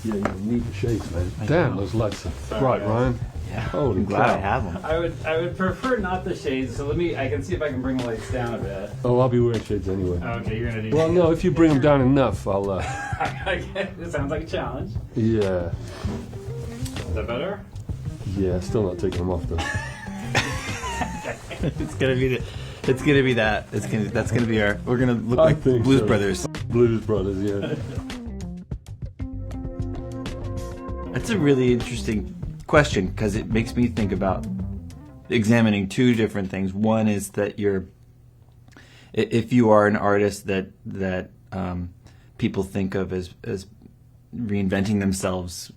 Yeah, you need the shades, man. Damn, those lights are bright, Ryan. Yeah, Holy I'm glad cow. I have them. I would prefer not the shades. So I can see if I can bring the lights down a bit. Oh, I'll be wearing shades anyway. Okay, you're gonna do. Well, no, if you bring them down enough, I'll. Okay, this sounds like a challenge. Yeah, Is that better? yeah. Still not taking them off though. It's gonna be that. That's gonna be our. We're gonna look I like think Blues so. Brothers. Blues Brothers, yeah. That's a really interesting question because it makes me think about examining two different things. One is that if you are an artist that people think of as reinventing themselves,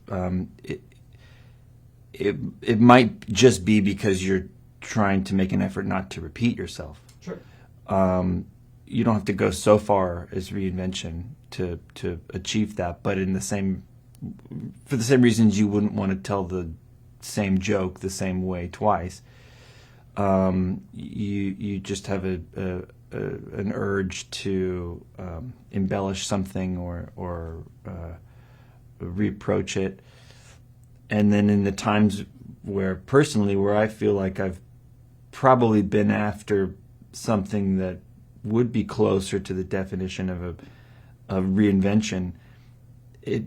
it might just be because you're trying to make an effort not to repeat yourself. Sure. You don't have to go so far as reinvention to achieve that, but for the same reasons you wouldn't want to tell the same joke the same way twice. You just have an urge to embellish something or reapproach it, and then in the times where I feel like I've probably been after something that would be closer to the definition of reinvention, it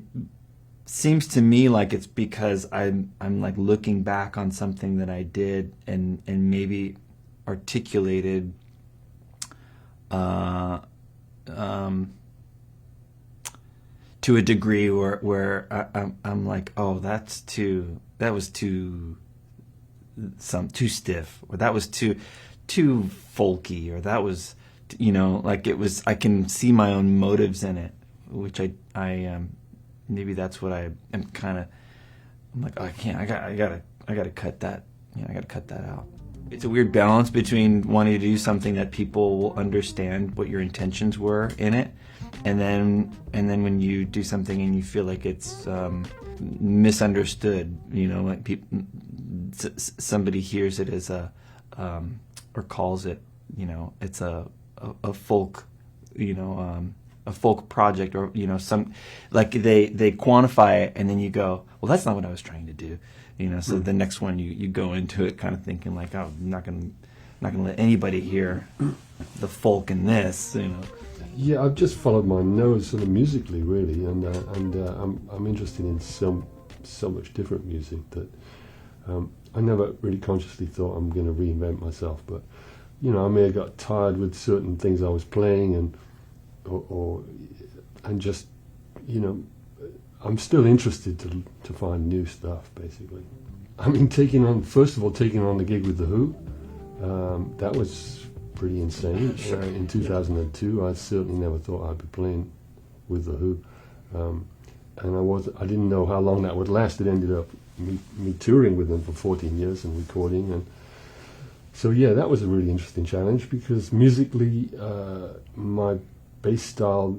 seems to me like it's because I'm like looking back on something that I did and maybe articulated to a degree where I'm like, oh, that was too stiff, or that was too folky, or that was, like it was. I can see my own motives in it, which I maybe that's what I am kind of. I'm like, oh, I can't. I gotta cut that. I gotta cut that out. It's a weird balance between wanting to do something that people will understand what your intentions were in it, and then when you do something and you feel like it's misunderstood, like somebody hears it as or calls it, it's a folk, a folk project, or some, like they quantify it, and then you go, well, that's not what I was trying to do, so the next one you go into it kind of thinking like, oh, I'm not gonna let anybody hear the folk in this. Yeah, I've just followed my nose sort of musically, really, and I'm interested in so much different music that I never really consciously thought I'm going to reinvent myself. But I may have got tired with certain things I was playing, and just I'm still interested to find new stuff. Basically, I mean, taking on the gig with the Who, that was pretty insane. In 2002, I certainly never thought I'd be playing with the Who, and I didn't know how long that would last. It ended up me touring with them for 14 years and recording, and so yeah, that was a really interesting challenge because musically, my bass style,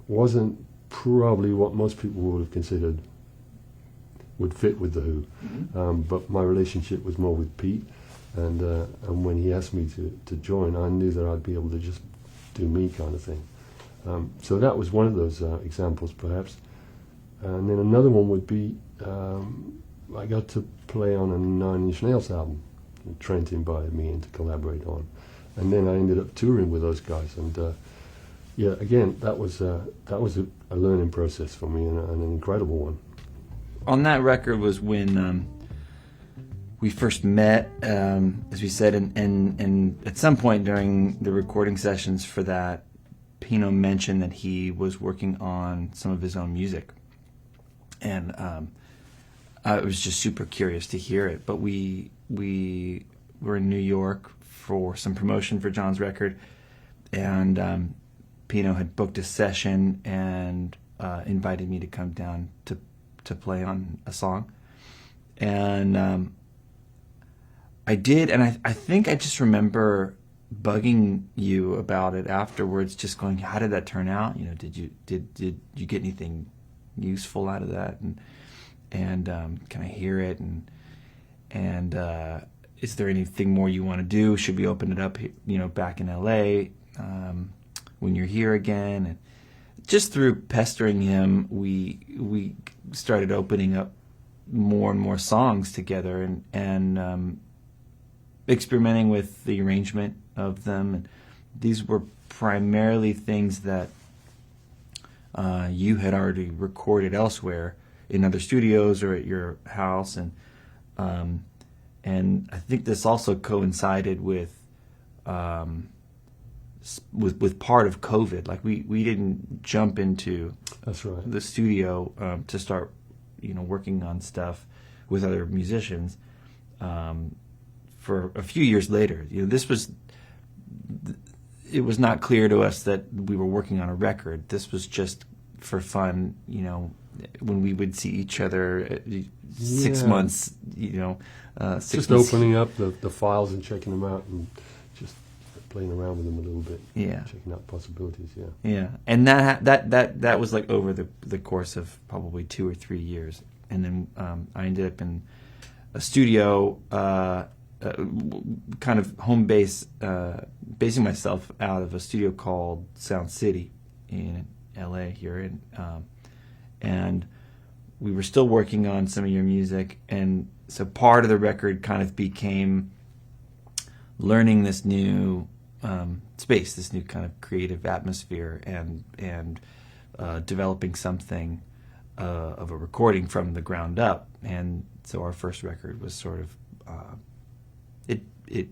wasn't probably what most people would have considered would fit with the Who, but my relationship was more with Pete. And when he asked me to join, I knew that I'd be able to just do me kind of thing. So that was one of those examples, perhaps. And then another one would be I got to play on a Nine Inch Nails album. Trent invited me in to collaborate on, and then I ended up touring with those guys. And yeah, again, that was a learning process for me, and an incredible one. On that record was when we first met, as we said, and at some point during the recording sessions for that, Pino mentioned that he was working on some of his own music, and I was just super curious to hear it. But we were in New York for some promotion for John's record, and Pino had booked a session and invited me to come down to play on a song, and I did, and I think I just remember bugging you about it afterwards, just going, how did that turn out? Did you get anything useful out of that? And can I hear it? And is there anything more you want to do? Should we open it up, back in LA when you're here again? And just through pestering him, we started opening up more and more songs together, and experimenting with the arrangement of them. And these were primarily things that you had already recorded elsewhere in other studios or at your house, and I think this also coincided with part of COVID. Like we didn't jump into That's right. the studio to start working on stuff with other musicians for a few years later. It was not clear to us that we were working on a record. This was just for fun, when we would see each other 6 Yeah. months, 6 Just months. opening up the files and checking them out and just playing around with them a little bit. Yeah. Checking out possibilities, yeah. Yeah, and that was like over the course of probably 2 or 3 years, and then I ended up in a studio, kind of home base, basing myself out of a studio called Sound City in L.A. here, and we were still working on some of your music, and so part of the record kind of became learning this new space, this new kind of creative atmosphere, and developing something of a recording from the ground up. And so our first record was sort of it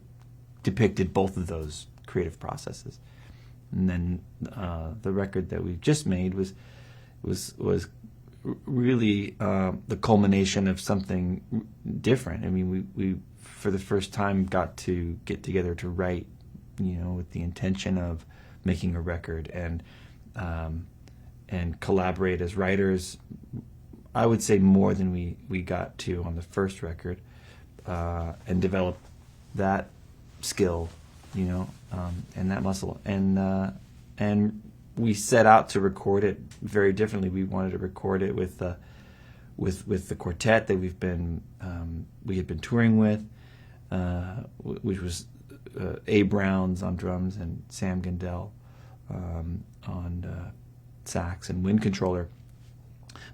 depicted both of those creative processes. And then the record that we've just made was really the culmination of something different. I mean, we for the first time got to get together to write, with the intention of making a record, and collaborate as writers. I would say more than we got to on the first record, and develop that skill, and that muscle, and we set out to record it very differently. We wanted to record it with the quartet that we had been touring with, which was A. Browns on drums and Sam Gandel on sax and wind controller.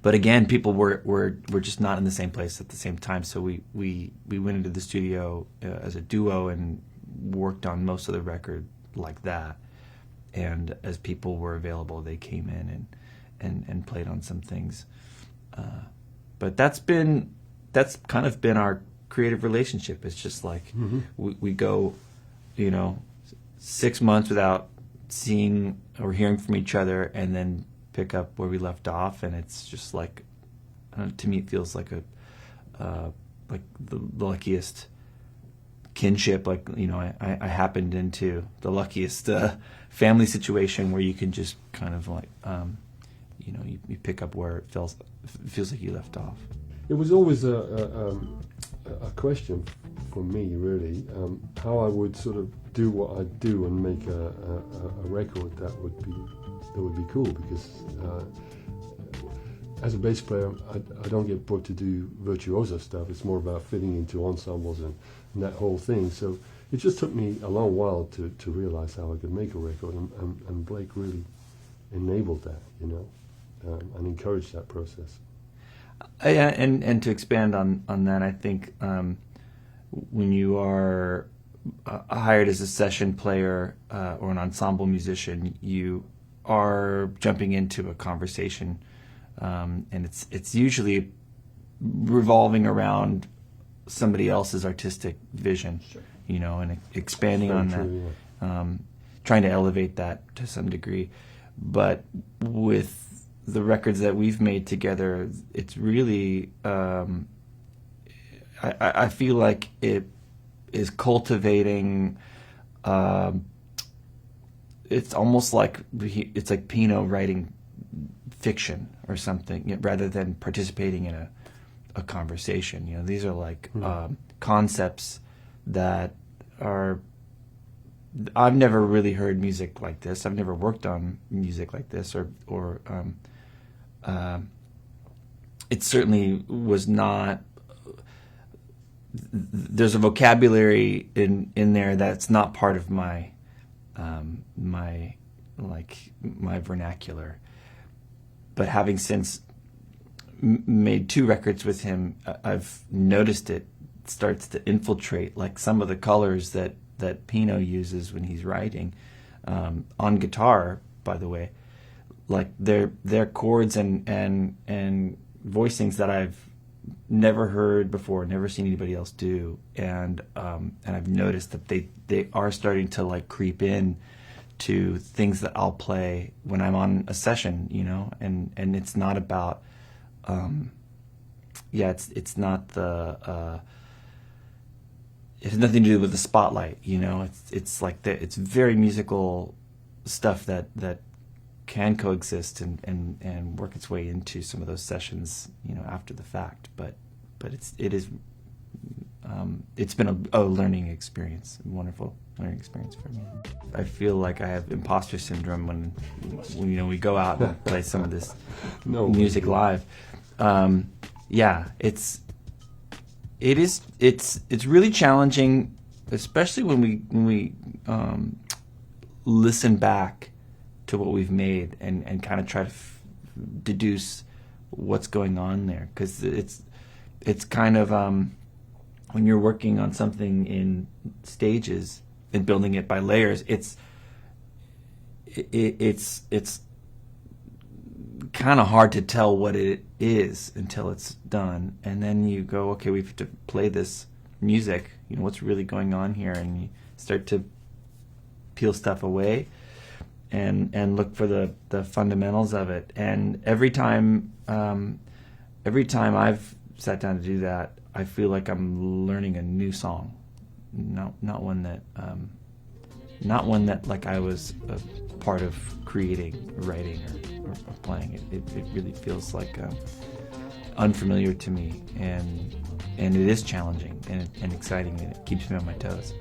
But again, people were just not in the same place at the same time. So we went into the studio as a duo and worked on most of the record like that. And as people were available, they came in and played on some things. But that's kind of been our creative relationship. It's just like we go, 6 months without seeing or hearing from each other, and then pick up where we left off, and it's just like, to me, it feels like like the luckiest kinship. Like, I happened into the luckiest family situation where you can just kind of like, you pick up where it feels like you left off. It was always a question for me, really, how I would sort of do what I do and make a record that would be cool, because as a bass player, I don't get booked to do virtuoso stuff. It's more about fitting into ensembles and that whole thing. So it just took me a long while to realize how I could make a record, and Blake really enabled that, and encouraged that process. And to expand on that, I think when you are hired as a session player or an ensemble musician, you are jumping into a conversation, and it's usually revolving around somebody else's artistic vision, Sure. And expanding on that, True, yeah. trying to elevate that to some degree. But with the records that we've made together, it's really, I feel like it is cultivating, it's almost like it's like Pino writing fiction or something, rather than participating in a conversation. These are like concepts that are, I've never really heard music like this. I've never worked on music like this, or it certainly was not. There's a vocabulary in there that's not part of my my vernacular, but having since made 2 records with him, I've noticed it starts to infiltrate, like some of the colors that Pino uses when he's writing on guitar, by the way, like they're chords and voicings that I've never heard before, never seen anybody else do, and I've noticed that they are starting to like creep in to things that I'll play when I'm on a session, you know, and it's not about it's not the it has nothing to do with the spotlight, you know. It's like it's very musical stuff that can coexist and work its way into some of those sessions, you know, after the fact. But it's been a learning experience, a wonderful learning experience for me. I feel like I have imposter syndrome when you know we go out and play some of this music live. It's really challenging, especially when we listen back to what we've made and kind of try to deduce what's going on there, because it's kind of when you're working on something in stages and building it by layers, it's kind of hard to tell what it is until it's done, and then you go, okay, we have to play this music, you know, what's really going on here, and you start to peel stuff away and look for the fundamentals of it. And every time I've sat down to do that, I feel like I'm learning a new song, not one that like I was a part of creating, writing, or playing. It really feels like unfamiliar to me, and it is challenging and exciting, and it keeps me on my toes.